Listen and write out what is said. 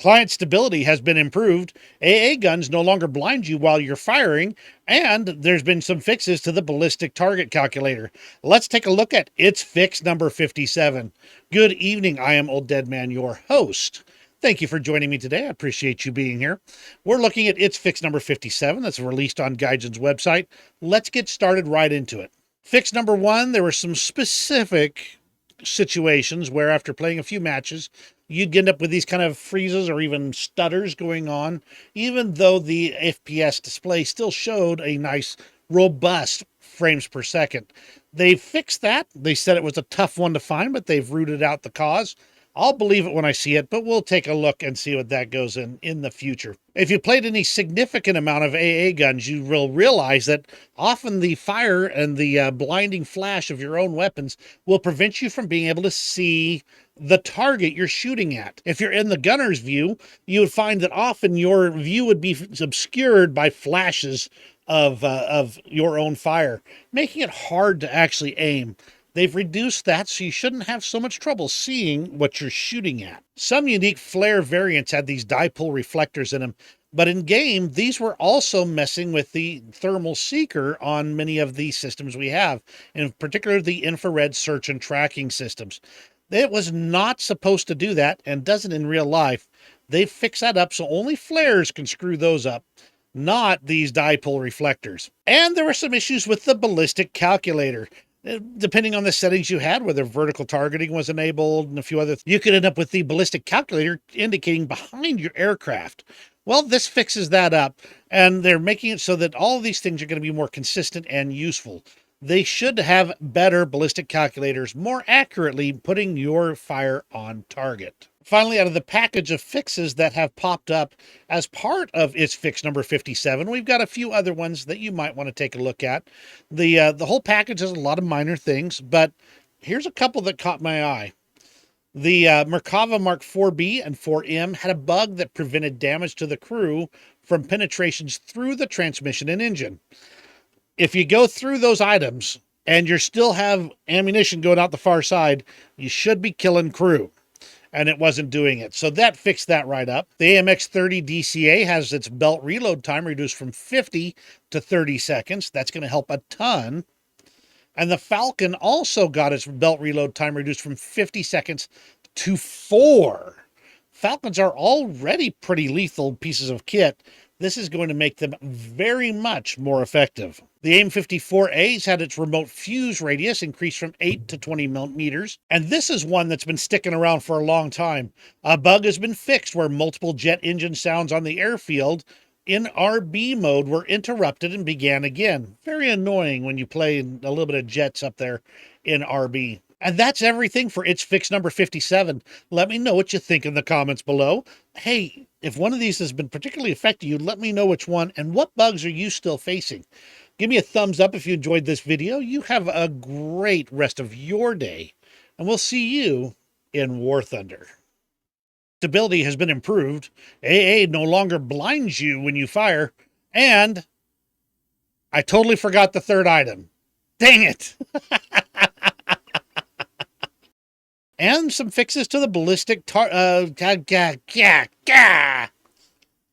Client stability has been improved. AA guns no longer blind you while you're firing, and there's been some fixes to the ballistic target calculator. Let's take a look at its fix number 57. Good evening, I am Old Dead Man, your host. Thank you for joining me today. I appreciate you being here. We're looking at its fix number 57 that's released on Gaijin's website. Let's get started right into it. Fix number 1, there were some specific situations where after playing a few matches, you'd end up with these kind of freezes or even stutters going on, even though the FPS display still showed a nice, robust frames per second. They fixed that. They said it was a tough one to find, but they've rooted out the cause. I'll believe it when I see it, but we'll take a look and see what that goes in the future. If you played any significant amount of AA guns, you will realize that often the fire and the blinding flash of your own weapons will prevent you from being able to see the target you're shooting at. If you're in the gunner's view, you would find that often your view would be obscured by flashes of your own fire, making it hard to actually aim. They've reduced that, so you shouldn't have so much trouble seeing what you're shooting at. Some unique flare variants had these dipole reflectors in them, but in game, these were also messing with the thermal seeker on many of the systems we have, in particular the infrared search and tracking systems. It was not supposed to do that, and doesn't in real life. They've fixed that up, so only flares can screw those up, not these dipole reflectors. And there were some issues with the ballistic calculator. Depending on the settings you had, whether vertical targeting was enabled and a few other, you could end up with the ballistic calculator indicating behind your aircraft. Well, this fixes that up, and they're making it so that all of these things are going to be more consistent and useful. They should have better ballistic calculators, more accurately putting your fire on target. Finally, out of the package of fixes that have popped up as part of its fix number 57, we've got a few other ones that you might want to take a look at. The whole package has a lot of minor things, but here's a couple that caught my eye. The Merkava Mark 4B and 4M had a bug that prevented damage to the crew from penetrations through the transmission and engine. If you go through those items and you still have ammunition going out the far side, you should be killing crew. And it wasn't doing it. So that fixed that right up. The AMX-30 DCA has its belt reload time reduced from 50 to 30 seconds. That's going to help a ton. And the Falcon also got its belt reload time reduced from 50 seconds to 4. Falcons are already pretty lethal pieces of kit. This is going to make them very much more effective. The AIM-54A's had its remote fuse radius increased from 8 to 20 millimeters, and this is one that's been sticking around for a long time. A bug has been fixed where multiple jet engine sounds on the airfield in RB mode were interrupted and began again. Very annoying when you play a little bit of jets up there in RB. And that's everything for its fix number 57. Let me know what you think in the comments below. Hey, if one of these has been particularly affecting you, let me know which one and what bugs are you still facing. Give me a thumbs up if you enjoyed this video. You have a great rest of your day, and we'll see you in War Thunder. Stability has been improved. AA no longer blinds you when you fire, and I totally forgot the third item. Dang it! And some fixes to the ballistic